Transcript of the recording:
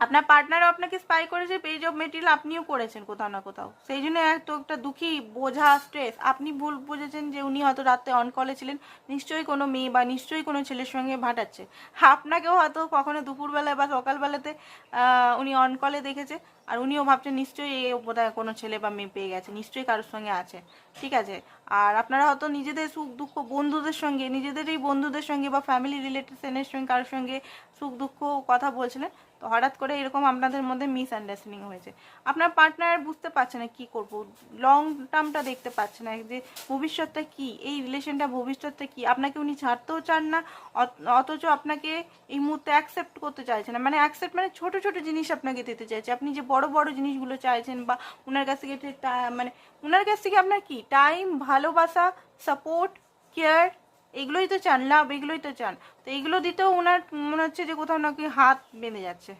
আপনার পার্টনারও আপনাকে স্পাই করেছে, পেজ অফ মেটেরিয়াল আপনিও করেছেন কোথাও না কোথাও, সেই জন্য এত একটা দুঃখী বোঝা স্ট্রেস। আপনি ভুল বুঝেছেন যে উনি হয়তো রাতে অন কলে ছিলেন, নিশ্চয়ই কোনো মেয়ে বা নিশ্চয়ই কোনো ছেলের সঙ্গে ভাটাচ্ছে। আপনাকেও হয়তো কখনো দুপুরবেলায় বা সকালবেলাতে উনি অন কলে দেখেছে, আর উনিও ভাবছেন নিশ্চয়ই এ বোধহয় কোনো ছেলে বা মেয়ে পেয়ে গেছে, নিশ্চয়ই কারোর সঙ্গে আছে, ঠিক আছে। আর আপনারা হয়তো নিজেদের সুখ দুঃখ বন্ধুদের সঙ্গে, নিজেদেরই বন্ধুদের সঙ্গে বা ফ্যামিলি রিলেটিভসের সঙ্গে কারোর সঙ্গে সুখ দুঃখ কথা বলছিলেন, তো হঠাৎ করে এরকম আপনাদের মধ্যে মিসআন্ডারস্ট্যান্ডিং হয়েছে। আপনার পার্টনার বুঝতে পারছে না কি করব, লং টার্মটা দেখতে পাচ্ছে না যে ভবিষ্যৎটা কি, এই রিলেশনটা ভবিষ্যৎটা কি। আপনাকে উনি ছাড়তেও চান না, অথচ আপনাকে এই মুহূর্তে অ্যাকসেপ্ট করতে চাইছে না। মানে অ্যাকসেপ্ট মানে ছোট ছোট জিনিস আপনাকে দিতে চাইছে, আপনি যে বড় বড় জিনিসগুলো চাইছেন বা ওনার কাছ থেকে মানে ওনার কাছ থেকে আপনার কি টাইম, ভালোবাসা, সাপোর্ট, কেয়ার, এগুলোই তো চান, লাভ, এগুলোই তো চান। তো এইগুলো দিতেও ওনার মনে হচ্ছে যে কোথাও নাকি হাত বেঁধে যাচ্ছে।